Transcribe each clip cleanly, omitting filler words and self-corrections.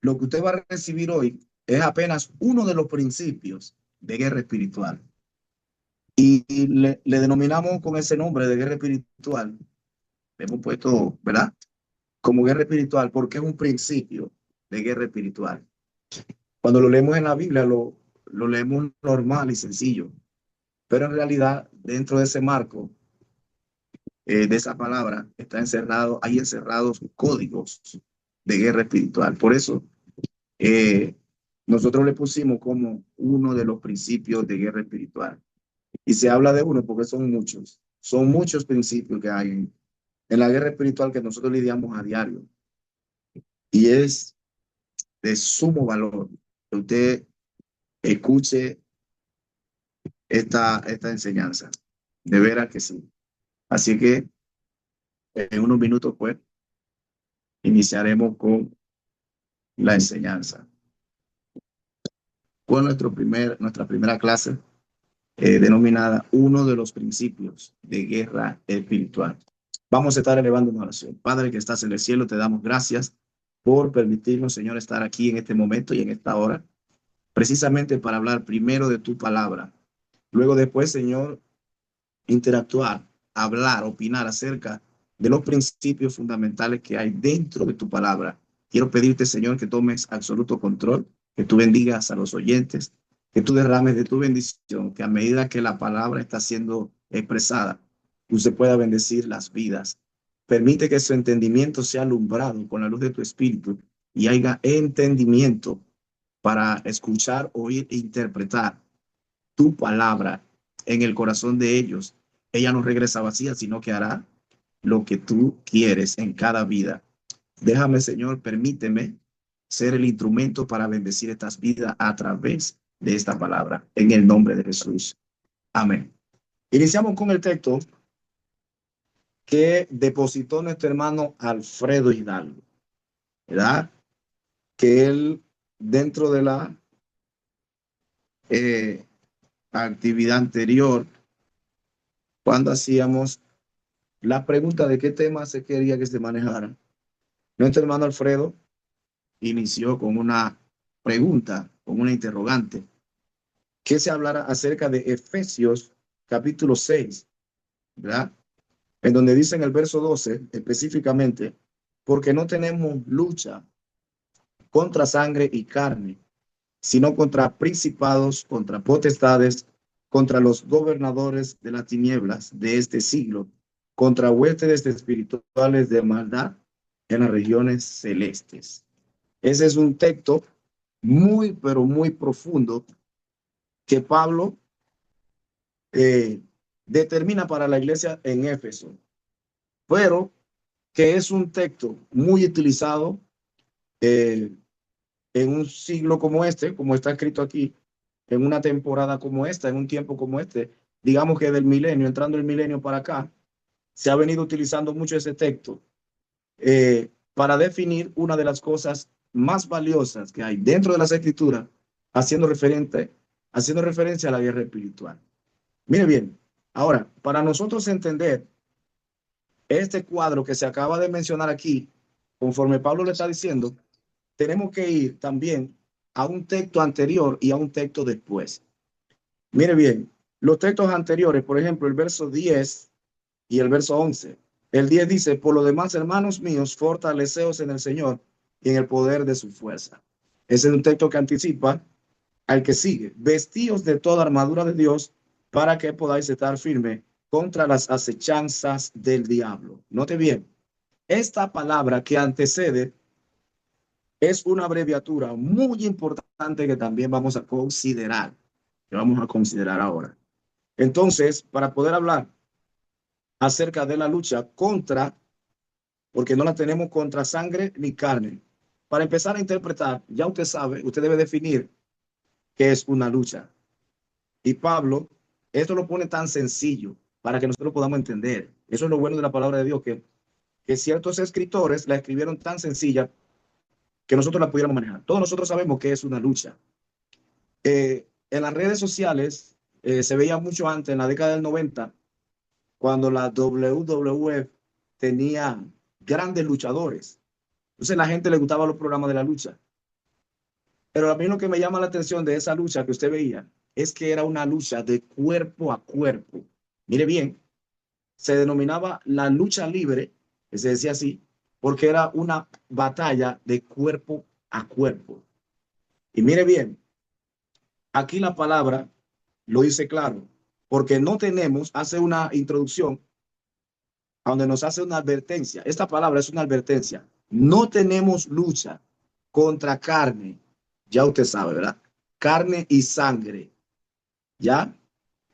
lo que usted va a recibir hoy es apenas uno de los principios de guerra espiritual. Y le denominamos con ese nombre de guerra espiritual. Le hemos puesto, ¿verdad? Como guerra espiritual, porque es un principio de guerra espiritual. Cuando lo leemos en la Biblia, lo leemos normal y sencillo, pero en realidad, dentro de ese marco, de esa palabra, está encerrado, hay encerrados códigos de guerra espiritual. Por eso, eh, nosotros le pusimos como uno de los principios de guerra espiritual. Y se habla de uno porque son muchos principios que hay en la guerra espiritual que nosotros lidiamos a diario. Y es de sumo valor que usted escuche esta enseñanza. De veras que sí. Así que en unos minutos, pues, iniciaremos con la enseñanza. Con nuestra primera clase denominada uno de los principios de guerra espiritual. Vamos a estar elevando una oración. Padre que estás en el cielo, te damos gracias por permitirnos, Señor, estar aquí en este momento y en esta hora, precisamente para hablar primero de tu palabra. Luego después, Señor, interactuar, hablar, opinar acerca de los principios fundamentales que hay dentro de tu palabra. Quiero pedirte, Señor, que tomes absoluto control, que tú bendigas a los oyentes, que tú derrames de tu bendición, que a medida que la palabra está siendo expresada, usted pueda bendecir las vidas. Permite que su entendimiento sea alumbrado con la luz de tu espíritu y haya entendimiento para escuchar, oír e interpretar tu palabra en el corazón de ellos. Ella no regresa vacía, sino que hará lo que tú quieres en cada vida. Déjame, Señor, permíteme ser el instrumento para bendecir estas vidas a través de esta palabra, en el nombre de Jesús. Amén. Iniciamos con el texto que depositó nuestro hermano Alfredo Hidalgo, ¿verdad? Que él, dentro de la eh, actividad anterior, cuando hacíamos la pregunta de qué tema se quería que se manejara, nuestro hermano Alfredo inició con una pregunta, con una interrogante, que se hablara acerca de Efesios capítulo 6, ¿verdad? En donde dice en el verso 12 específicamente, porque no tenemos lucha contra sangre y carne, sino contra principados, contra potestades, contra los gobernadores de las tinieblas de este siglo, contra huestes espirituales de maldad en las regiones celestes. Ese es un texto muy, pero muy profundo que Pablo determina para la iglesia en Éfeso, pero que es un texto muy utilizado eh, en un siglo como este, como está escrito aquí, en una temporada como esta, en un tiempo como este, digamos que del milenio, entrando el milenio para acá, se ha venido utilizando mucho ese texto para definir una de las cosas más valiosas que hay dentro de las escrituras, haciendo referencia a la guerra espiritual. Mire bien, ahora, para nosotros entender este cuadro que se acaba de mencionar aquí, conforme Pablo le está diciendo, tenemos que ir también a un texto anterior y a un texto después. Mire bien, los textos anteriores, por ejemplo, el verso 10 y el verso 11. El 10 dice, por lo demás, hermanos míos, fortaleceos en el Señor y en el poder de su fuerza. Ese es un texto que anticipa al que sigue. Vestíos de toda armadura de Dios para que podáis estar firme contra las acechanzas del diablo. Note bien, esta palabra que antecede es una abreviatura muy importante que también vamos a considerar ahora. Entonces, para poder hablar acerca de la lucha contra, porque no la tenemos contra sangre ni carne, para empezar a interpretar, ya usted sabe, usted debe definir qué es una lucha. Y Pablo, esto lo pone tan sencillo para que nosotros podamos entender. Eso es lo bueno de la palabra de Dios, que ciertos escritores la escribieron tan sencilla que nosotros la pudiéramos manejar. Todos nosotros sabemos que es una lucha. En las redes sociales se veía mucho antes, en la década del 90, cuando la WWF tenía grandes luchadores. Entonces a la gente le gustaba los programas de la lucha. Pero a mí lo que me llama la atención de esa lucha que usted veía es que era una lucha de cuerpo a cuerpo. Mire bien, se denominaba la lucha libre, que se decía así, porque era una batalla de cuerpo a cuerpo. Y mire bien, aquí la palabra lo dice claro, porque no tenemos, hace una introducción donde nos hace una advertencia. Esta palabra es una advertencia. No tenemos lucha contra carne, ya usted sabe, ¿verdad? Carne y sangre, ¿ya?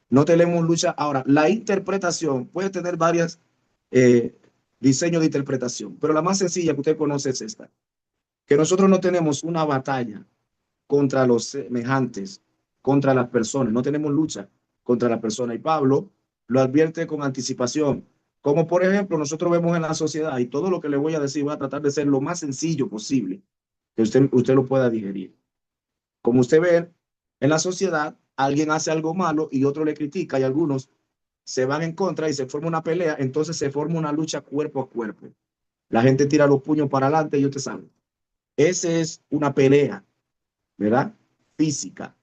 No tenemos lucha. Ahora, la interpretación puede tener varias eh, diseños de interpretación, pero la más sencilla que usted conoce es esta, que nosotros no tenemos una batalla contra los semejantes, contra las personas, no tenemos lucha contra la persona. Y Pablo lo advierte con anticipación, como por ejemplo nosotros vemos en la sociedad, y todo lo que le voy a decir voy a tratar de ser lo más sencillo posible, que usted lo pueda digerir. Como usted ve, en la sociedad, alguien hace algo malo y otro le critica y algunos se van en contra y se forma una pelea, entonces se forma una lucha cuerpo a cuerpo. La gente tira los puños para adelante y usted sabe. Esa es una pelea, ¿verdad? Física.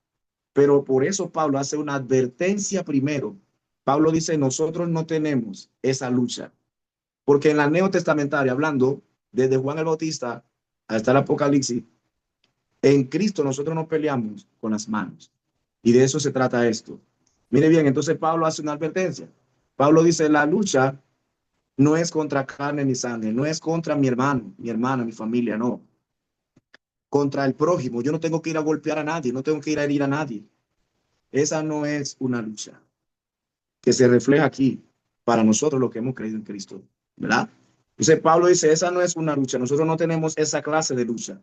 Pero por eso Pablo hace una advertencia primero. Pablo dice, nosotros no tenemos esa lucha. Porque en la neotestamentaria, hablando desde Juan el Bautista hasta el Apocalipsis, en Cristo nosotros no peleamos con las manos. Y de eso se trata esto. Mire bien, entonces Pablo hace una advertencia. Pablo dice, la lucha no es contra carne ni sangre, no es contra mi hermano, mi hermana, mi familia, no. Contra el prójimo. Yo no tengo que ir a golpear a nadie, no tengo que ir a herir a nadie. Esa no es una lucha que se refleja aquí para nosotros los que hemos creído en Cristo, ¿verdad? Entonces Pablo dice, esa no es una lucha, nosotros no tenemos esa clase de lucha.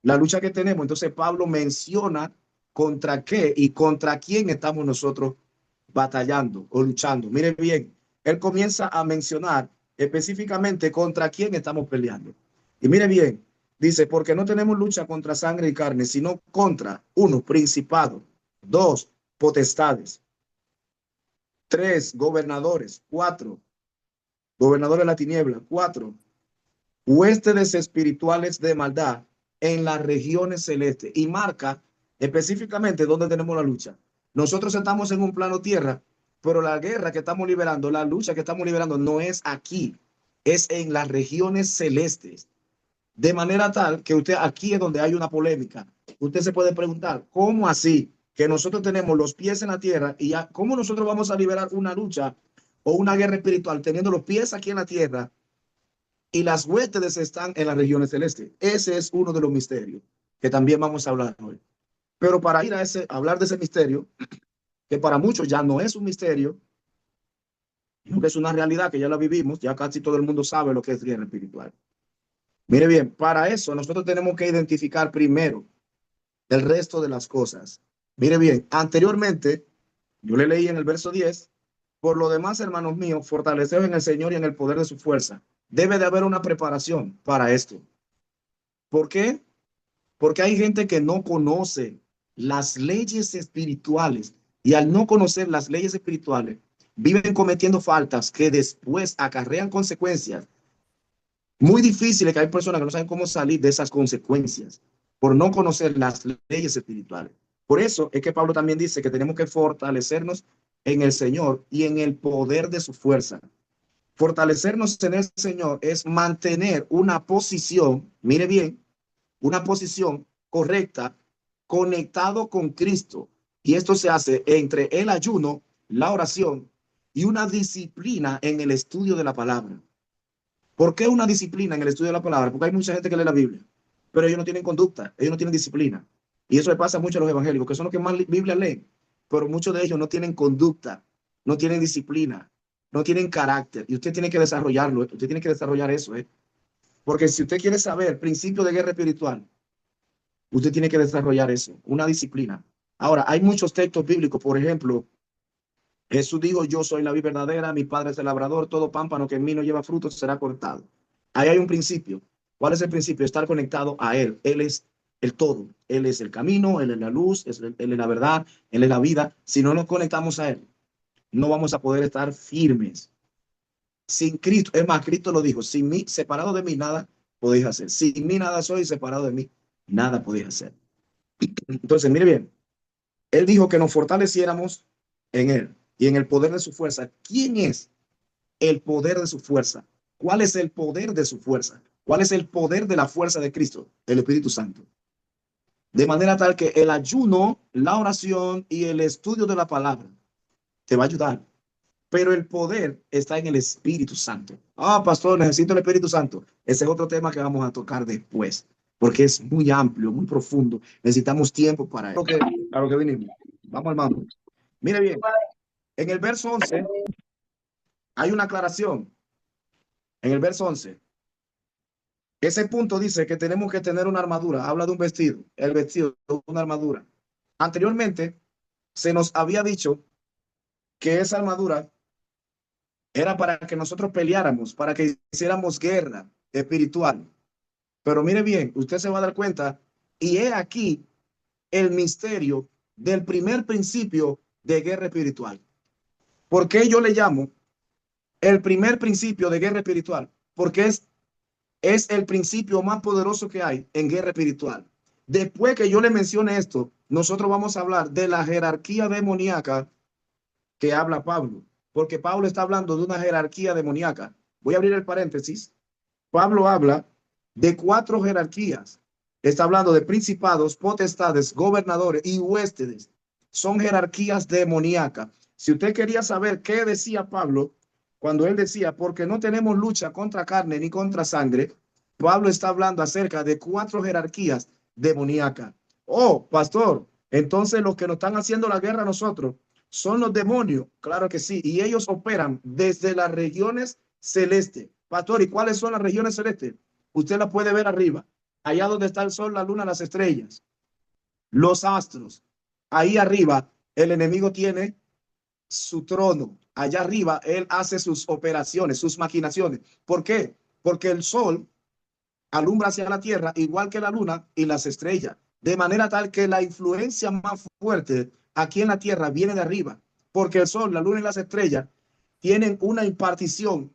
La lucha que tenemos, entonces Pablo menciona contra qué y contra quién estamos nosotros batallando o luchando. Mire bien, él comienza a mencionar específicamente contra quién estamos peleando. Y mire bien, dice, porque no tenemos lucha contra sangre y carne, sino contra, uno, principado, dos, potestades, tres, gobernadores, cuatro, gobernadores de la tiniebla, cuatro, huestes espirituales de maldad en las regiones celestes y marca específicamente dónde tenemos la lucha. Nosotros estamos en un plano tierra, pero la guerra que estamos liberando, la lucha que estamos liberando no es aquí, es en las regiones celestes. De manera tal que usted aquí es donde hay una polémica. Usted se puede preguntar, ¿cómo así que nosotros tenemos los pies en la tierra y ya, cómo nosotros vamos a liberar una lucha o una guerra espiritual teniendo los pies aquí en la tierra y las huestes están en las regiones celestes? Ese es uno de los misterios que también vamos a hablar hoy. Pero para ir a hablar de ese misterio, que para muchos ya no es un misterio, sino que es una realidad que ya la vivimos, ya casi todo el mundo sabe lo que es guerra espiritual. Mire bien, para eso nosotros tenemos que identificar primero el resto de las cosas. Mire bien, anteriormente, yo le leí en el verso 10, por lo demás, hermanos míos, fortaleceos en el Señor y en el poder de su fuerza. Debe de haber una preparación para esto. ¿Por qué? Porque hay gente que no conoce las leyes espirituales y al no conocer las leyes espirituales, viven cometiendo faltas que después acarrean consecuencias muy difíciles, que hay personas que no saben cómo salir de esas consecuencias por no conocer las leyes espirituales. Por eso es que Pablo también dice que tenemos que fortalecernos en el Señor y en el poder de su fuerza. Fortalecernos en el Señor es mantener una posición, mire bien, una posición correcta, conectado con Cristo. Y esto se hace entre el ayuno, la oración y una disciplina en el estudio de la palabra. ¿Por qué una disciplina en el estudio de la palabra? Porque hay mucha gente que lee la Biblia, pero ellos no tienen conducta, ellos no tienen disciplina. Y eso le pasa mucho a los evangélicos, que son los que más Biblia leen, pero muchos de ellos no tienen conducta, no tienen disciplina, no tienen carácter. Y usted tiene que desarrollarlo, usted tiene que desarrollar eso, ¿eh? Porque si usted quiere saber principio de guerra espiritual, usted tiene que desarrollar eso, una disciplina. Ahora, hay muchos textos bíblicos, por ejemplo, Jesús dijo, yo soy la vid verdadera, mi padre es el labrador, todo pámpano que en mí no lleva frutos será cortado. Ahí hay un principio. ¿Cuál es el principio? Estar conectado a Él. Él es el todo. Él es el camino, Él es la luz, Él es la verdad, Él es la vida. Si no nos conectamos a Él, no vamos a poder estar firmes. Sin Cristo, es más, Cristo lo dijo, sin mí, separado de mí, nada podéis hacer. Sin mí nada soy, separado de mí, nada podéis hacer. Entonces, mire bien, él dijo que nos fortaleciéramos en él y en el poder de su fuerza. ¿Quién es el poder de su fuerza? ¿Cuál es el poder de su fuerza? ¿Cuál es el poder de la fuerza de Cristo? El Espíritu Santo. De manera tal que el ayuno, la oración y el estudio de la palabra te va a ayudar. Pero el poder está en el Espíritu Santo. Ah, pastor, necesito el Espíritu Santo. Ese es otro tema que vamos a tocar después, porque es muy amplio, muy profundo. Necesitamos tiempo para eso. A lo que vinimos. Vamos, hermano. Mire bien, en el verso 11 hay una aclaración. En el verso 11, ese punto dice que tenemos que tener una armadura. Habla de un vestido, el vestido, una armadura. Anteriormente se nos había dicho que esa armadura era para que nosotros peleáramos, para que hiciéramos guerra espiritual. Pero mire bien, usted se va a dar cuenta, y he aquí el misterio del primer principio de guerra espiritual. ¿Por qué yo le llamo el primer principio de guerra espiritual? Porque es el principio más poderoso que hay en guerra espiritual. Después que yo le mencione esto, nosotros vamos a hablar de la jerarquía demoníaca que habla Pablo, porque Pablo está hablando de una jerarquía demoníaca. Voy a abrir el paréntesis. Pablo habla de 4 jerarquías. Está hablando de principados, potestades, gobernadores y huéspedes. Son jerarquías demoníacas. Si usted quería saber qué decía Pablo, cuando él decía, porque no tenemos lucha contra carne ni contra sangre, Pablo está hablando acerca de 4 jerarquías demoníacas. Oh, pastor, entonces los que nos están haciendo la guerra a nosotros son los demonios. Claro que sí, y ellos operan desde las regiones celestes. Pastor, ¿y cuáles son las regiones celestes? Usted la puede ver arriba, allá donde está el sol, la luna, las estrellas, los astros. Ahí arriba el enemigo tiene su trono. Allá arriba él hace sus operaciones, sus maquinaciones. ¿Por qué? Porque el sol alumbra hacia la tierra igual que la luna y las estrellas, de manera tal que la influencia más fuerte aquí en la tierra viene de arriba, porque el sol, la luna y las estrellas tienen una impartición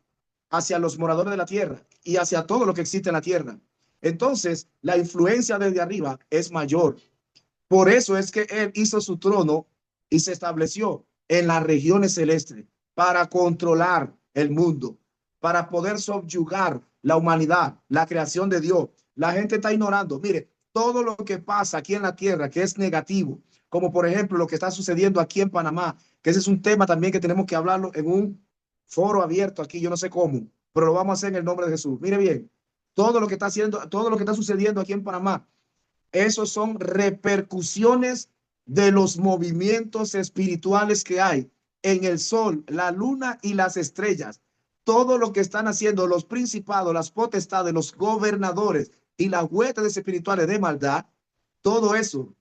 hacia los moradores de la tierra y hacia todo lo que existe en la tierra. Entonces, la influencia desde arriba es mayor. Por eso es que él hizo su trono y se estableció en las regiones celestes para controlar el mundo, para poder subyugar la humanidad, la creación de Dios. La gente está ignorando. Mire, todo lo que pasa aquí en la tierra que es negativo, como por ejemplo lo que está sucediendo aquí en Panamá, que ese es un tema también que tenemos que hablarlo en un foro abierto aquí, yo no sé cómo, pero lo vamos a hacer en el nombre de Jesús. Mire bien, todo lo que está haciendo, todo lo que está sucediendo aquí en Panamá, esos son repercusiones de los movimientos espirituales que hay en el sol, la luna y las estrellas. Todo lo que están haciendo los principados, las potestades, los gobernadores y las huestes espirituales de maldad, todo eso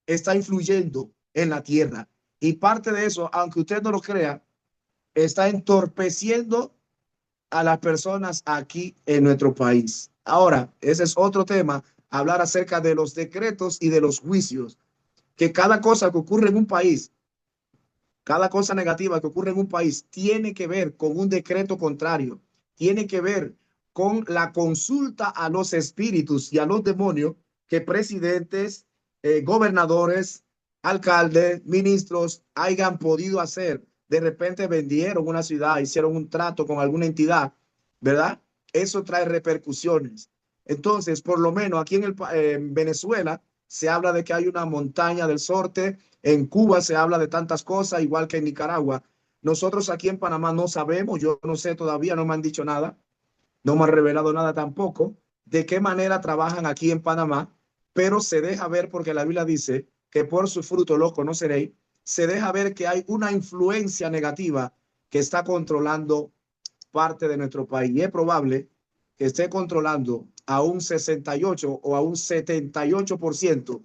está influyendo en la tierra. Y parte de eso, aunque usted no lo crea, está entorpeciendo a las personas aquí en nuestro país. Ahora, ese es otro tema, hablar acerca de los decretos y de los juicios, que cada cosa que ocurre en un país, cada cosa negativa que ocurre en un país tiene que ver con un decreto contrario, tiene que ver con la consulta a los espíritus y a los demonios que presidentes, gobernadores, alcaldes, ministros hayan podido hacer. De repente vendieron una ciudad, hicieron un trato con alguna entidad, ¿verdad? Eso trae repercusiones. Entonces, por lo menos aquí en Venezuela se habla de que hay una montaña del sorte. En Cuba se habla de tantas cosas, igual que en Nicaragua. Nosotros aquí en Panamá no sabemos, yo no sé todavía, no me han dicho nada, no me han revelado nada tampoco, de qué manera trabajan aquí en Panamá, pero se deja ver porque la Biblia dice que por su fruto lo conoceréis, se deja ver que hay una influencia negativa que está controlando parte de nuestro país y es probable que esté controlando a un 68 o a un 78%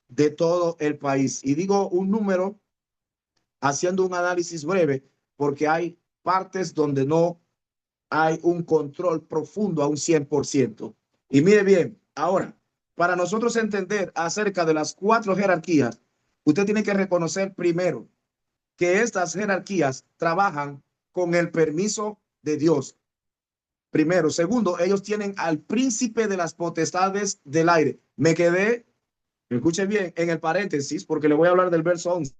de todo el país. Y digo un número haciendo un análisis breve porque hay partes donde no hay un control profundo a un 100%. Y mire bien, ahora, para nosotros entender acerca de las 4 jerarquías, usted tiene que reconocer primero que estas jerarquías trabajan con el permiso de Dios. Primero. Segundo, ellos tienen al príncipe de las potestades del aire. Me quedé Escuche bien, en el paréntesis, porque le voy a hablar del verso 11,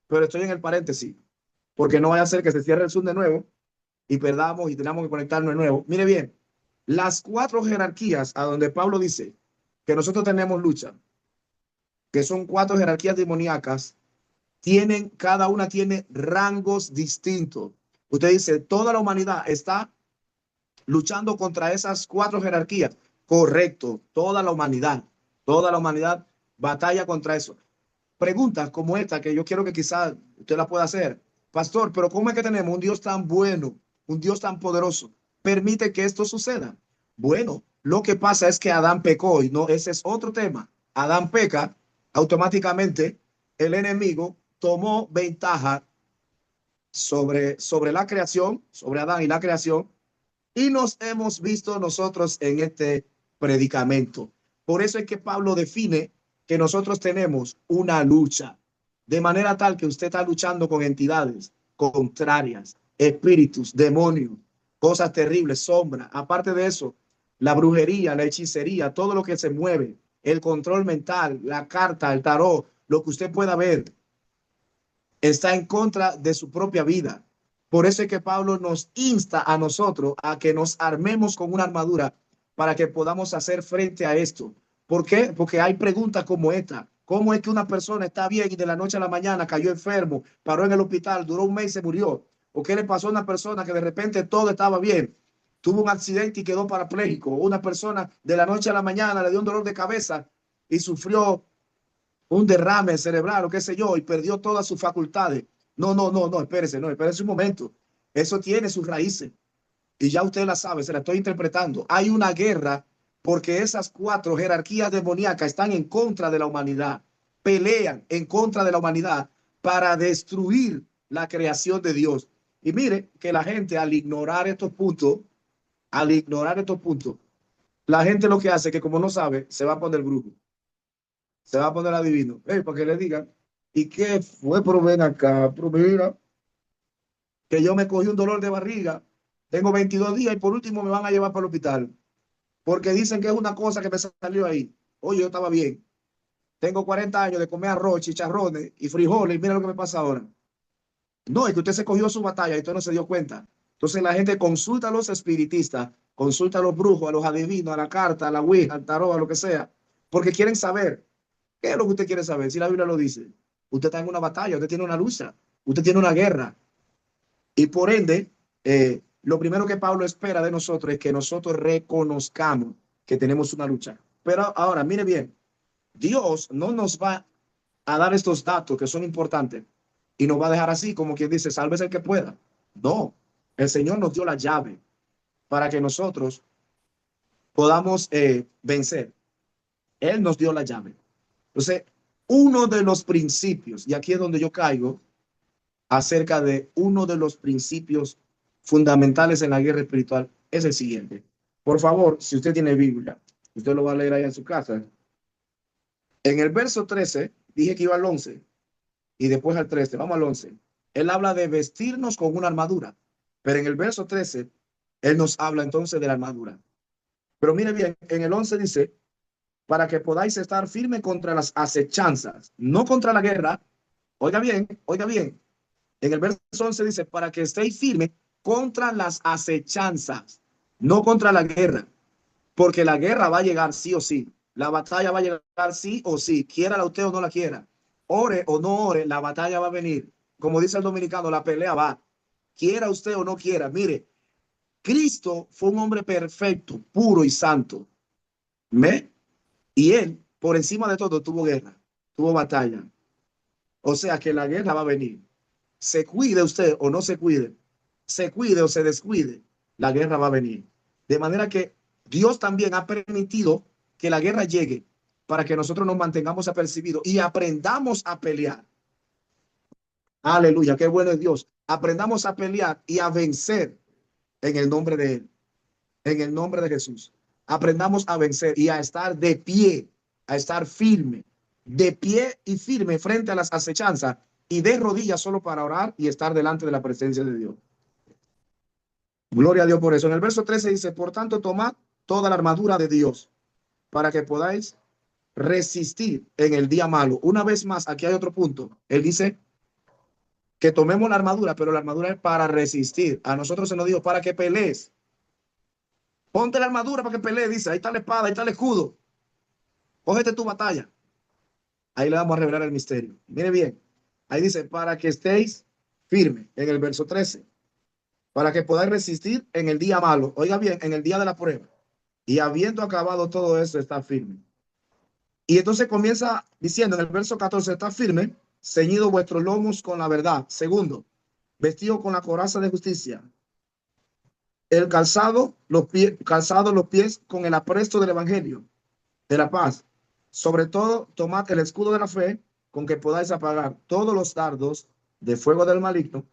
pero estoy en el paréntesis, porque no vaya a ser que se cierre el Zoom de nuevo y perdamos y tenemos que conectarnos de nuevo. Mire bien, las cuatro jerarquías a donde Pablo dice que nosotros tenemos lucha, que son cuatro jerarquías demoníacas, tienen, cada una tiene rangos distintos. Usted dice, toda la humanidad está luchando contra esas cuatro jerarquías. Correcto, toda la humanidad batalla contra eso. Preguntas como esta que yo quiero que quizás usted la pueda hacer. Pastor, pero ¿cómo es que tenemos un Dios tan bueno, un Dios tan poderoso? Permite que esto suceda. Bueno, lo que pasa es que Adán pecó y no, ese es otro tema. Adán peca, automáticamente el enemigo tomó ventaja sobre la creación, sobre Adán y la creación, y nos hemos visto nosotros en este predicamento. Por eso es que Pablo define que nosotros tenemos una lucha, de manera tal que usted está luchando con entidades contrarias, espíritus, demonios, cosas terribles, sombras. Aparte de eso, la brujería, la hechicería, todo lo que se mueve, el control mental, la carta, el tarot, lo que usted pueda ver, está en contra de su propia vida. Por eso es que Pablo nos insta a nosotros a que nos armemos con una armadura para que podamos hacer frente a esto. ¿Por qué? Porque hay preguntas como esta. ¿Cómo es que una persona está bien y de la noche a la mañana cayó enfermo, paró en el hospital, duró un mes y se murió? ¿O qué le pasó a una persona que de repente todo estaba bien? Tuvo un accidente y quedó parapléjico. Una persona de la noche a la mañana le dio un dolor de cabeza y sufrió un derrame cerebral o qué sé yo, y perdió todas sus facultades. No, espérese, no, espérese un momento. Eso tiene sus raíces y ya usted la sabe, se la estoy interpretando. Hay una guerra porque esas cuatro jerarquías demoníacas están en contra de la humanidad, pelean en contra de la humanidad para destruir la creación de Dios. Y mire que la gente al ignorar estos puntos, la gente lo que hace es que como no sabe, se va a poner brujo, se va a poner adivino, para que le digan, ¿y qué fue? Pero ven acá, pero mira, que yo me cogí un dolor de barriga, tengo 22 días y por último me van a llevar para el hospital, porque dicen que es una cosa que me salió ahí. Oye, yo estaba bien, tengo 40 años de comer arroz, chicharrones y frijoles y mira lo que me pasa ahora. No, es que usted se cogió su batalla y usted no se dio cuenta. Entonces la gente consulta a los espiritistas, consulta a los brujos, a los adivinos, a la carta, a la ouija, al tarot, a lo que sea, porque quieren saber. ¿Qué es lo que usted quiere saber? Si la Biblia lo dice. Usted está en una batalla, usted tiene una lucha, usted tiene una guerra. Y por ende, lo primero que Pablo espera de nosotros es que nosotros reconozcamos que tenemos una lucha. Pero ahora, mire bien, Dios no nos va a dar estos datos que son importantes y nos va a dejar así, como quien dice, sálvese el que pueda. No, el Señor nos dio la llave para que nosotros podamos vencer. Él nos dio la llave. Entonces, uno de los principios, y aquí es donde yo caigo, acerca de uno de los principios fundamentales en la guerra espiritual, es el siguiente. Por favor, si usted tiene Biblia, usted lo va a leer ahí en su casa. En el verso 13, dije que iba al 11, y después al 13, vamos al 11. Él habla de vestirnos con una armadura, pero en el verso 13, él nos habla entonces de la armadura. Pero mire bien, en el 11 dice, para que podáis estar firme contra las acechanzas, no contra la guerra. Oiga bien, en el verso 11 dice, para que estéis firme contra las acechanzas, no contra la guerra, porque la guerra va a llegar sí o sí, la batalla va a llegar sí o sí, quiera la usted o no la quiera, ore o no ore, la batalla va a venir. Como dice el dominicano, la pelea va, quiera usted o no quiera. Mire, Cristo fue un hombre perfecto, puro y santo. ¿Ve? Y él, por encima de todo, tuvo guerra, tuvo batalla. O sea que la guerra va a venir. Se cuide usted o no se cuide o se descuide, la guerra va a venir. De manera que Dios también ha permitido que la guerra llegue para que nosotros nos mantengamos apercibidos y aprendamos a pelear. Aleluya, qué bueno es Dios. Aprendamos a pelear y a vencer en el nombre de Él, en el nombre de Jesús. Aprendamos a vencer y a estar de pie, a estar firme, de pie y firme frente a las acechanzas y de rodillas solo para orar y estar delante de la presencia de Dios. Gloria a Dios por eso. En el verso 13 dice, por tanto, tomad toda la armadura de Dios para que podáis resistir en el día malo. Una vez más, aquí hay otro punto. Él dice que tomemos la armadura, pero la armadura es para resistir. A nosotros se nos dijo para que pelees. Ponte la armadura para que pelees, dice. Ahí está la espada, ahí está el escudo. Cógete tu batalla. Ahí le vamos a revelar el misterio. Mire bien. Ahí dice, para que estéis firmes, en el verso 13. Para que podáis resistir en el día malo. Oiga bien, en el día de la prueba. Y habiendo acabado todo eso, está firme. Y entonces comienza diciendo en el verso 14, está firme, ceñido vuestros lomos con la verdad. Segundo, vestido con la coraza de justicia. El calzado los pies con el apresto del evangelio de la paz. Sobre todo, tomad el escudo de la fe con que podáis apagar todos los dardos de fuego del maligno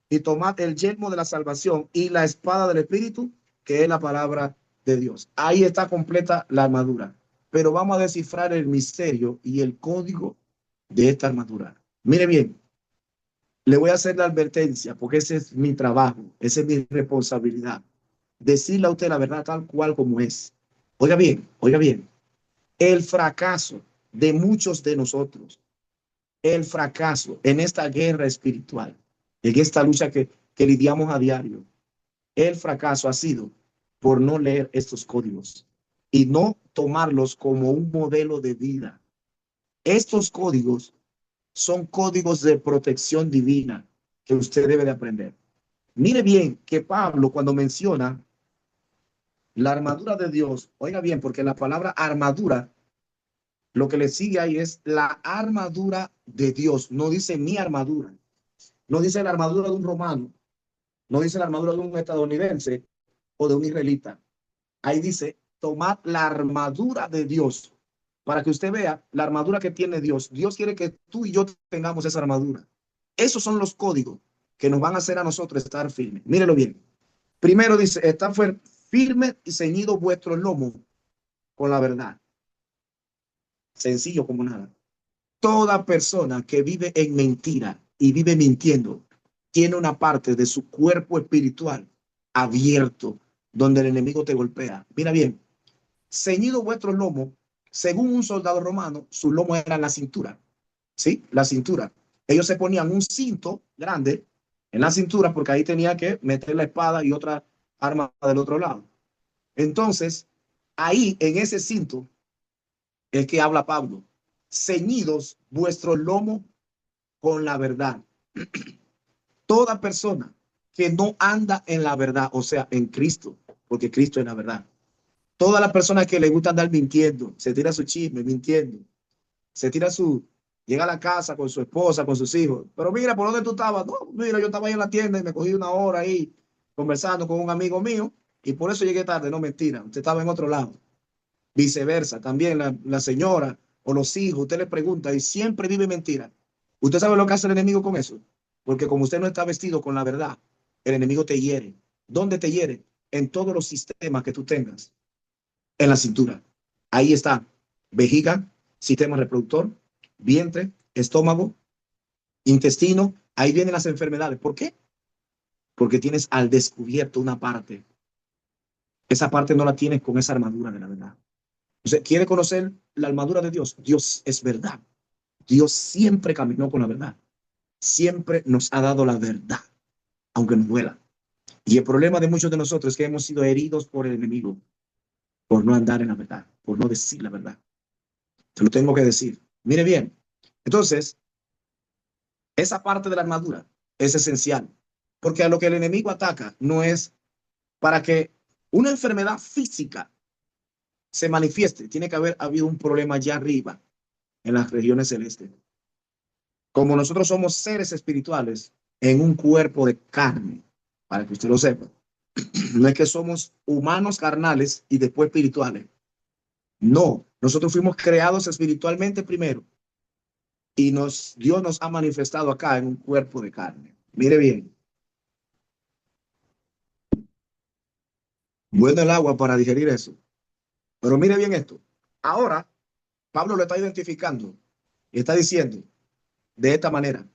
y tomad el yelmo de la salvación y la espada del espíritu, que es la palabra de Dios. Ahí está completa la armadura. Pero vamos a descifrar el misterio y el código de esta armadura. Mire bien, le voy a hacer la advertencia porque ese es mi trabajo, esa es mi responsabilidad. Decirle a usted la verdad tal cual como es. Oiga bien, el fracaso de muchos de nosotros, el fracaso en esta guerra espiritual, en esta lucha que lidiamos a diario, el fracaso ha sido por no leer estos códigos y no tomarlos como un modelo de vida. Estos códigos son códigos de protección divina que usted debe de aprender. Mire bien que Pablo cuando menciona la armadura de Dios, oiga bien, porque la palabra armadura, lo que le sigue ahí es la armadura de Dios. No dice mi armadura, no dice la armadura de un romano, no dice la armadura de un estadounidense o de un israelita. Ahí dice, tomad la armadura de Dios para que usted vea la armadura que tiene Dios. Dios quiere que tú y yo tengamos esa armadura. Esos son los códigos que nos van a hacer a nosotros estar firmes. Mírelo bien. Primero dice, está firme y ceñido vuestro lomo con la verdad. Sencillo como nada. Toda persona que vive en mentira y vive mintiendo tiene una parte de su cuerpo espiritual abierto donde el enemigo te golpea. Mira bien, ceñido vuestro lomo, según un soldado romano, su lomo era la cintura. ¿Sí? La cintura. Ellos se ponían un cinto grande en la cintura porque ahí tenía que meter la espada y otra arma del otro lado. Entonces, ahí en ese cinto es que habla Pablo. Ceñidos vuestro lomo con la verdad. Toda persona que no anda en la verdad, o sea, en Cristo, porque Cristo es la verdad. Toda la persona que le gusta andar mintiendo, se tira su chisme mintiendo, se tira llega a la casa con su esposa, con sus hijos. Pero mira, ¿por dónde tú estabas? No, mira, yo estaba ahí en la tienda y me cogí una hora ahí conversando con un amigo mío y por eso llegué tarde. No, mentira, usted estaba en otro lado. Viceversa, también la señora o los hijos, usted le pregunta y siempre vive mentira. ¿Usted sabe lo que hace el enemigo con eso? Porque como usted no está vestido con la verdad, el enemigo te hiere. ¿Dónde te hiere? En todos los sistemas que tú tengas. En la cintura. Ahí está. Vejiga, sistema reproductor, vientre, estómago, intestino. Ahí vienen las enfermedades. ¿Por qué? Porque tienes al descubierto una parte. Esa parte no la tienes con esa armadura de la verdad. Entonces, ¿quiere conocer la armadura de Dios? Dios es verdad. Dios siempre caminó con la verdad. Siempre nos ha dado la verdad, aunque nos duela. Y el problema de muchos de nosotros es que hemos sido heridos por el enemigo, por no andar en la verdad, por no decir la verdad. Te lo tengo que decir. Mire bien. Entonces, esa parte de la armadura es esencial, porque a lo que el enemigo ataca no es para que una enfermedad física se manifieste, tiene que haber habido un problema allá arriba, en las regiones celestes. Como nosotros somos seres espirituales en un cuerpo de carne, para que usted lo sepa, no es que somos humanos carnales y después espirituales. No, nosotros fuimos creados espiritualmente primero y Dios nos ha manifestado acá en un cuerpo de carne. Mire bien, bueno el agua para digerir eso. Pero mire bien esto. Ahora, Pablo lo está identificando y está diciendo de esta manera.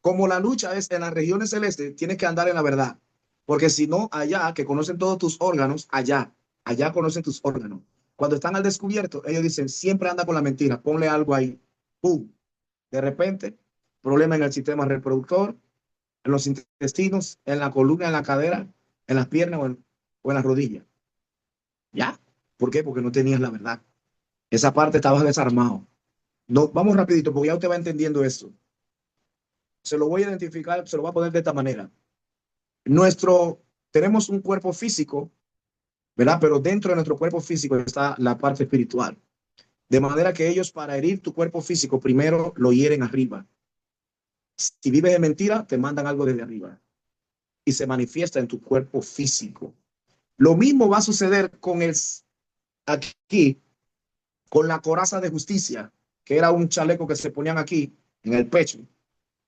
Como la lucha es en las regiones celestes, tienes que andar en la verdad. Porque si no, allá, que conocen todos tus órganos, allá conocen tus órganos. Cuando están al descubierto, ellos dicen, siempre anda con la mentira, ponle algo ahí. ¡Pum! De repente, problema en el sistema reproductor, en los intestinos, en la columna, en la cadera, en las piernas o en las rodillas. ¿Ya? ¿Por qué? Porque no tenías la verdad. Esa parte estabas desarmado. No, vamos rapidito, porque ya usted va entendiendo esto. Se lo voy a identificar, se lo voy a poner de esta manera. Tenemos un cuerpo físico, ¿verdad? Pero dentro de nuestro cuerpo físico está la parte espiritual. De manera que ellos, para herir tu cuerpo físico, primero lo hieren arriba. Si vives de mentira, te mandan algo desde arriba y se manifiesta en tu cuerpo físico. Lo mismo va a suceder con aquí, con la coraza de justicia, que era un chaleco que se ponían aquí en el pecho.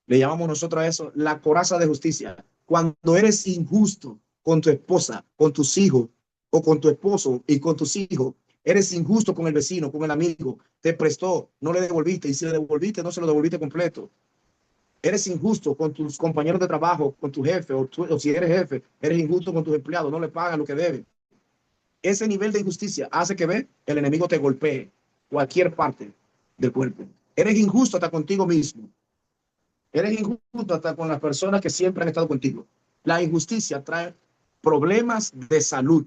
Le llamamos nosotros a eso la coraza de justicia. Cuando eres injusto con tu esposa, con tus hijos, o con tu esposo y con tus hijos, eres injusto con el vecino, con el amigo, te prestó, no le devolviste, y si le devolviste, no se lo devolviste completo. Eres injusto con tus compañeros de trabajo, con tu jefe, o si eres jefe, eres injusto con tus empleados, no le pagan lo que deben. Ese nivel de injusticia hace que el enemigo te golpee cualquier parte del cuerpo. Eres injusto hasta contigo mismo. Eres injusto hasta con las personas que siempre han estado contigo. La injusticia trae problemas de salud.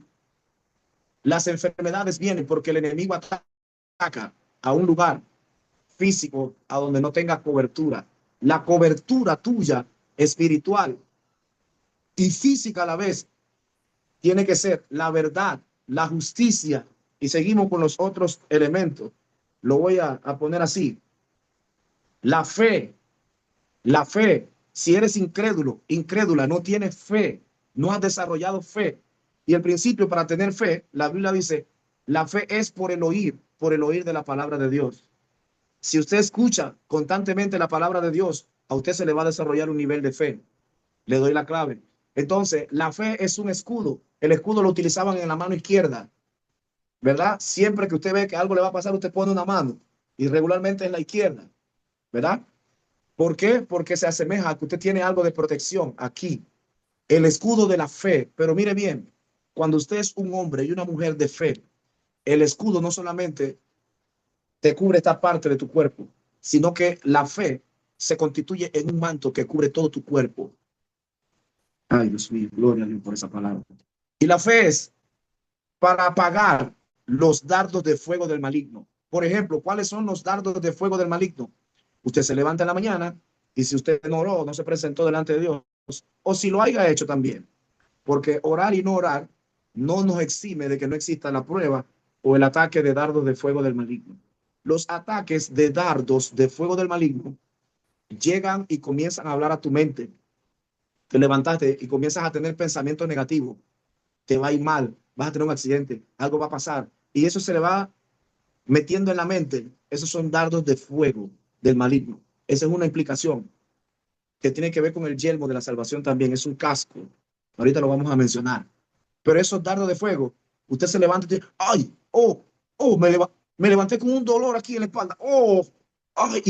Las enfermedades vienen porque el enemigo ataca a un lugar físico a donde no tenga cobertura. La cobertura tuya espiritual y física a la vez tiene que ser la verdad, la justicia, y seguimos con los otros elementos. Lo voy a poner así. La fe, la fe. Si eres incrédulo, incrédula, no tienes fe, no has desarrollado fe. Y el principio para tener fe, la Biblia dice, la fe es por el oír de la palabra de Dios. Si usted escucha constantemente la palabra de Dios, a usted se le va a desarrollar un nivel de fe. Le doy la clave. Entonces, la fe es un escudo. El escudo lo utilizaban en la mano izquierda, ¿verdad? Siempre que usted ve que algo le va a pasar, usted pone una mano y regularmente es la izquierda, ¿verdad? ¿Por qué? Porque se asemeja a que usted tiene algo de protección aquí, el escudo de la fe. Pero mire bien, cuando usted es un hombre y una mujer de fe, el escudo no solamente te cubre esta parte de tu cuerpo, sino que la fe se constituye en un manto que cubre todo tu cuerpo. Ay, Dios mío, gloria a Dios por esa palabra. Y la fe es para apagar los dardos de fuego del maligno. Por ejemplo, ¿cuáles son los dardos de fuego del maligno? Usted se levanta en la mañana y si usted no oró, no se presentó delante de Dios, o si lo haya hecho también, porque orar y no orar no nos exime de que no exista la prueba o el ataque de dardos de fuego del maligno. Los ataques de dardos de fuego del maligno llegan y comienzan a hablar a tu mente. Te levantaste y comienzas a tener pensamientos negativos. Te va a ir mal, vas a tener un accidente, algo va a pasar. Y eso se le va metiendo en la mente. Esos son dardos de fuego del maligno. Esa es una implicación que tiene que ver con el yelmo de la salvación también. Es un casco. Ahorita lo vamos a mencionar. Pero esos dardos de fuego, usted se levanta y dice, ay, me levanté con un dolor aquí en la espalda. Oh, ay,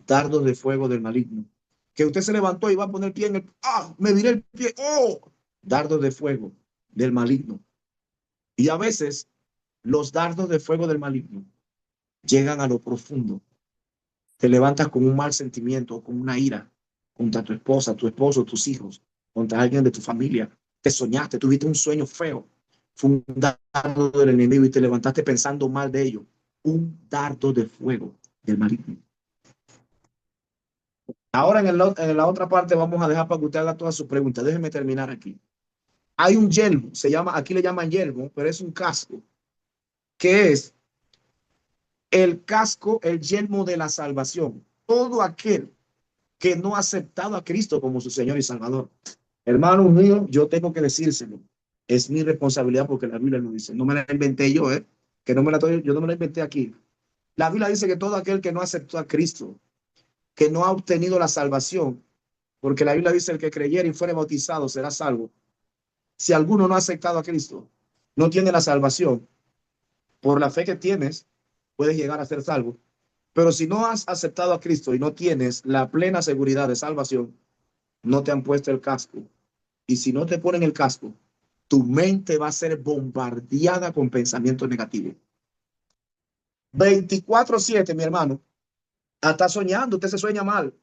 dardos de fuego del maligno. Que usted se levantó y va a poner el pie en me viré el pie. Oh, dardos de fuego del maligno. Y a veces los dardos de fuego del maligno llegan a lo profundo. Te levantas con un mal sentimiento, con una ira contra tu esposa, tu esposo, tus hijos, contra alguien de tu familia. Te soñaste, tuviste un sueño feo. Fue un dardo del enemigo y te levantaste pensando mal de ello. Un dardo de fuego del maligno. Ahora en la otra parte vamos a dejar para que usted haga todas sus preguntas. Déjeme terminar aquí. Hay un yelmo, aquí le llaman yelmo, pero es un casco, que es el casco, el yelmo de la salvación. Todo aquel que no ha aceptado a Cristo como su Señor y Salvador. Hermano mío, yo tengo que decírselo. Es mi responsabilidad porque la Biblia lo dice. No me la inventé yo, que yo no me la inventé aquí. La Biblia dice que todo aquel que no aceptó a Cristo, que no ha obtenido la salvación, porque la Biblia dice el que creyere y fuere bautizado será salvo. Si alguno no ha aceptado a Cristo, no tiene la salvación, por la fe que tienes, puedes llegar a ser salvo. Pero si no has aceptado a Cristo y no tienes la plena seguridad de salvación, no te han puesto el casco. Y si no te ponen el casco, tu mente va a ser bombardeada con pensamientos negativos. 24/7, mi hermano. Hasta soñando, usted se sueña mal.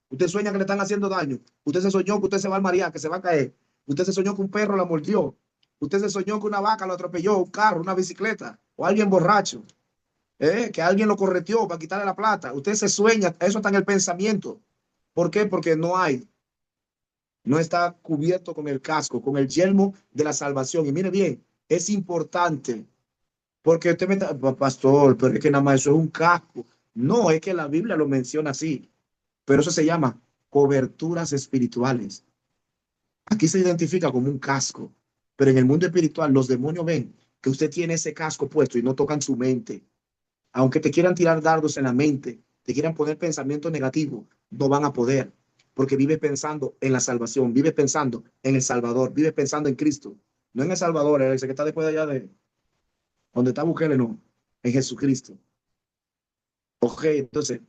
Usted sueña que le están haciendo daño. Usted se soñó que usted se va al marear, que se va a caer. Usted se soñó que un perro la mordió. Usted se soñó que una vaca lo atropelló, un carro, una bicicleta, o alguien borracho, que alguien lo correteó para quitarle la plata. Usted se sueña, eso está en el pensamiento. ¿Por qué? Porque no está cubierto con el casco, con el yelmo de la salvación. Y mire bien, es importante, porque usted me está, pastor, pero es que nada más eso es un casco. No, es que la Biblia lo menciona así, pero eso se llama coberturas espirituales. Aquí se identifica como un casco, pero en el mundo espiritual los demonios ven que usted tiene ese casco puesto y no tocan su mente. Aunque te quieran tirar dardos en la mente, te quieran poner pensamientos negativos, no van a poder, porque vive pensando en la salvación, vive pensando en el Salvador, vive pensando en Cristo, no en el Salvador, ese que está después de allá de donde está Bukele, no, en Jesucristo. Ok, entonces,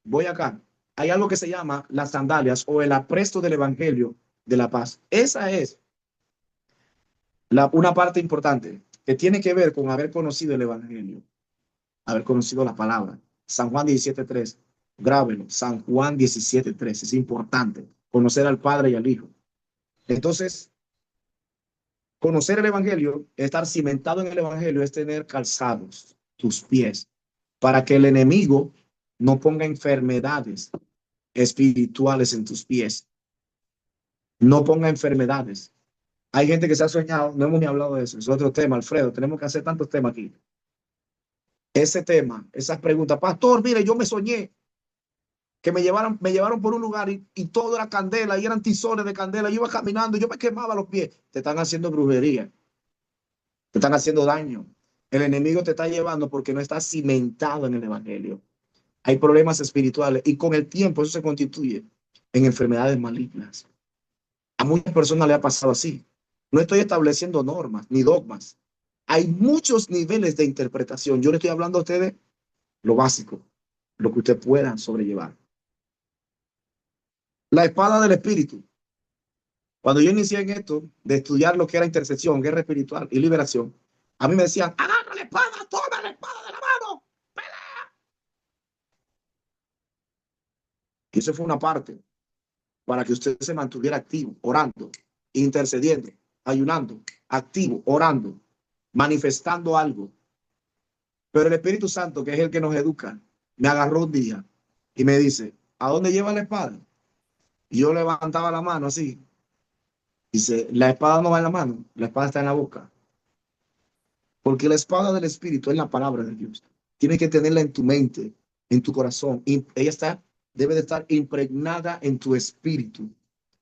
voy acá. Hay algo que se llama las sandalias o el apresto del Evangelio de la paz. Esa es una parte importante que tiene que ver con haber conocido el Evangelio, haber conocido la palabra. San Juan 17:3, grábelo, San Juan 17:3, es importante conocer al Padre y al Hijo. Entonces, conocer el Evangelio, estar cimentado en el Evangelio, es tener calzados tus pies para que el enemigo no ponga enfermedades espirituales en tus pies, no ponga enfermedades. Hay gente que se ha soñado, no hemos ni hablado de eso, es otro tema, Alfredo, tenemos que hacer tantos temas aquí. Ese tema, esas preguntas, pastor, mire, yo me soñé que me llevaron por un lugar y todo era candela y eran tizones de candela. Yo iba caminando, yo me quemaba los pies. Te están haciendo brujería, te están haciendo daño. El enemigo te está llevando porque no estás cimentado en el evangelio. Hay problemas espirituales y con el tiempo eso se constituye en enfermedades malignas. A muchas personas le ha pasado así. No estoy estableciendo normas ni dogmas. Hay muchos niveles de interpretación. Yo le estoy hablando a ustedes lo básico, lo que usted pueda sobrellevar. La espada del espíritu. Cuando yo inicié en esto de estudiar lo que era intercesión, guerra espiritual y liberación, a mí me decían, agarra la espada, toma la espada de la mano. Y eso fue una parte para que usted se mantuviera activo, orando, intercediendo, ayunando, activo, orando, manifestando algo. Pero el Espíritu Santo, que es el que nos educa, me agarró un día y me dice, ¿a dónde lleva la espada? Y yo levantaba la mano así. Dice, la espada no va en la mano, la espada está en la boca. Porque la espada del Espíritu es la palabra de Dios. Tienes que tenerla en tu mente, en tu corazón. Y debe de estar impregnada en tu espíritu.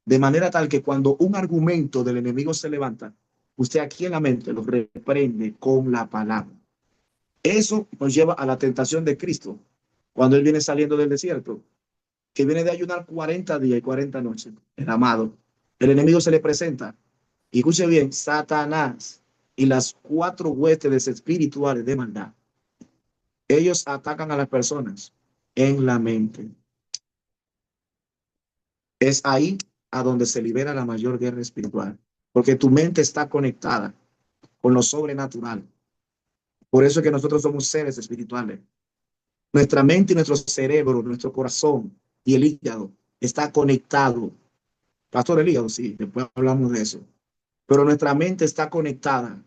De manera tal que cuando un argumento del enemigo se levanta, usted aquí en la mente lo reprende con la palabra. Eso nos lleva a la tentación de Cristo. Cuando Él viene saliendo del desierto, que viene de ayunar 40 días y 40 noches, el amado, el enemigo se le presenta. Y escuche bien, Satanás y las cuatro huestes espirituales de maldad, ellos atacan a las personas en la mente. Es ahí a donde se libera la mayor guerra espiritual, porque tu mente está conectada con lo sobrenatural. Por eso es que nosotros somos seres espirituales. Nuestra mente y nuestro cerebro, nuestro corazón y el hígado está conectado. Pastor, el hígado, sí, después hablamos de eso. Pero nuestra mente está conectada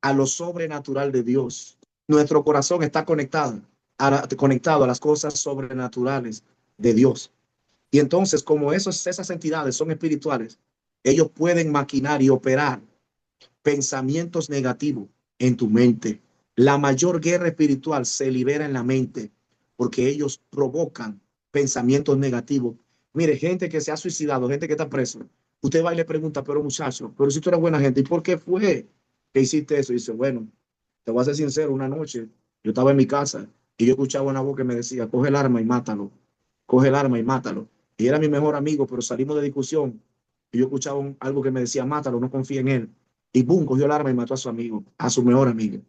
a lo sobrenatural de Dios. Nuestro corazón está conectado a las cosas sobrenaturales de Dios. Y entonces, como esas entidades son espirituales, ellos pueden maquinar y operar pensamientos negativos en tu mente. La mayor guerra espiritual se libera en la mente porque ellos provocan pensamientos negativos. Mire, gente que se ha suicidado, gente que está preso. Usted va y le pregunta, pero muchacho, pero si tú eres buena gente, ¿y por qué fue que hiciste eso? Y dice, bueno, te voy a ser sincero, una noche yo estaba en mi casa y yo escuchaba una voz que me decía, coge el arma y mátalo, coge el arma y mátalo. Y era mi mejor amigo, pero salimos de discusión y yo escuchaba algo que me decía, mátalo, no confía en él. Y boom, cogió el arma y mató a su amigo, a su mejor amigo.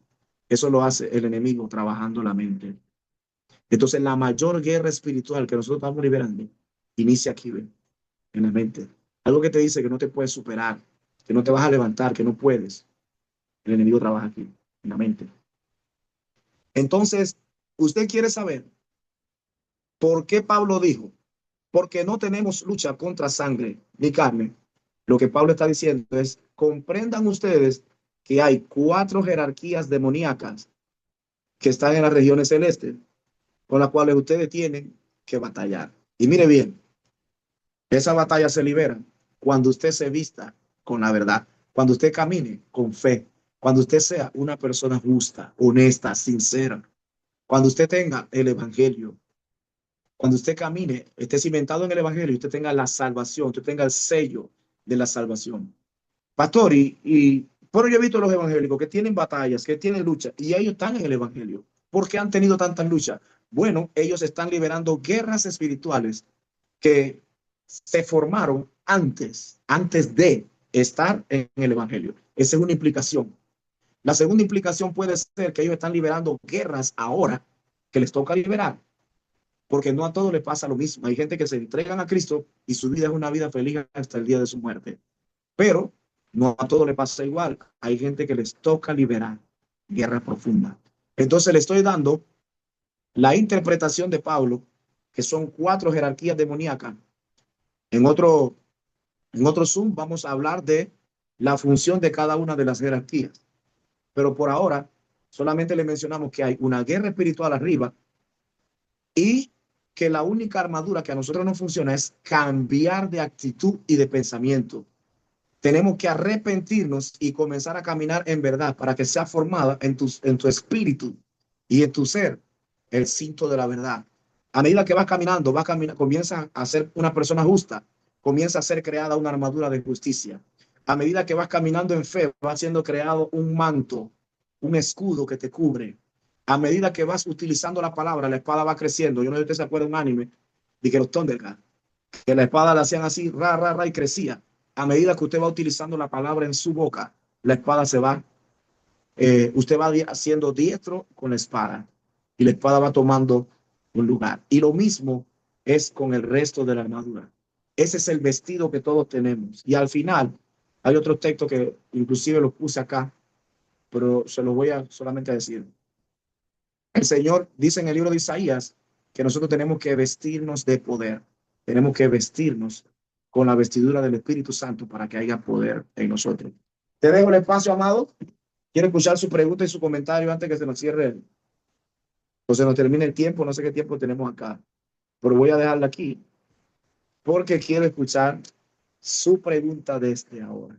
Eso lo hace el enemigo trabajando la mente. Entonces, la mayor guerra espiritual que nosotros estamos liberando inicia aquí, ¿ven? En la mente. Algo que te dice que no te puedes superar, que no te vas a levantar, que no puedes. El enemigo trabaja aquí, en la mente. Entonces, usted quiere saber por qué Pablo dijo, porque no tenemos lucha contra sangre ni carne. Lo que Pablo está diciendo es, comprendan ustedes que hay 4 jerarquías demoníacas que están en las regiones celestes, con las cuales ustedes tienen que batallar. Y mire bien, esa batalla se libera cuando usted se vista con la verdad, cuando usted camine con fe, cuando usted sea una persona justa, honesta, sincera, cuando usted tenga el evangelio, cuando usted camine, esté cimentado en el evangelio, usted tenga la salvación, usted tenga el sello de la salvación. Pastor, pero yo he visto los evangélicos que tienen batallas, que tienen lucha, y ellos están en el evangelio. ¿Por qué han tenido tantas luchas? Bueno, ellos están liberando guerras espirituales que se formaron antes de estar en el evangelio. Esa es una implicación. La segunda implicación puede ser que ellos están liberando guerras ahora que les toca liberar, porque no a todos les pasa lo mismo. Hay gente que se entregan a Cristo y su vida es una vida feliz hasta el día de su muerte. Pero no a todos les pasa igual. Hay gente que les toca liberar guerra profunda. Entonces le estoy dando la interpretación de Pablo, que son 4 jerarquías demoníacas. En otro, en otro Zoom vamos a hablar de la función de cada una de las jerarquías. Pero por ahora solamente le mencionamos que hay una guerra espiritual arriba y que la única armadura que a nosotros no funciona es cambiar de actitud y de pensamiento. Tenemos que arrepentirnos y comenzar a caminar en verdad para que sea formada en tu espíritu y en tu ser el cinto de la verdad. A medida que vas caminando, comienza a ser una persona justa, comienza a ser creada una armadura de justicia. A medida que vas caminando en fe, va siendo creado un manto, un escudo que te cubre. A medida que vas utilizando la espada va creciendo. Yo no sé si usted se acuerda de un anime de que los Thundercats, que la espada la hacían así, ra, ra, ra, y crecía. A medida que usted va utilizando la palabra en su boca, la espada se va, usted va haciendo diestro con la espada y la espada va tomando un lugar. Y lo mismo es con el resto de la armadura. Ese es el vestido que todos tenemos. Y al final, hay otro texto que inclusive lo puse acá, pero se lo voy a solamente a decir. El Señor dice en el libro de Isaías que nosotros tenemos que vestirnos de poder. Tenemos que vestirnos con la vestidura del Espíritu Santo para que haya poder en nosotros. Te dejo el espacio, amado. Quiero escuchar su pregunta y su comentario antes que se nos cierre o se nos termine el tiempo. No sé qué tiempo tenemos acá, pero voy a dejarla aquí porque quiero escuchar su pregunta desde ahora.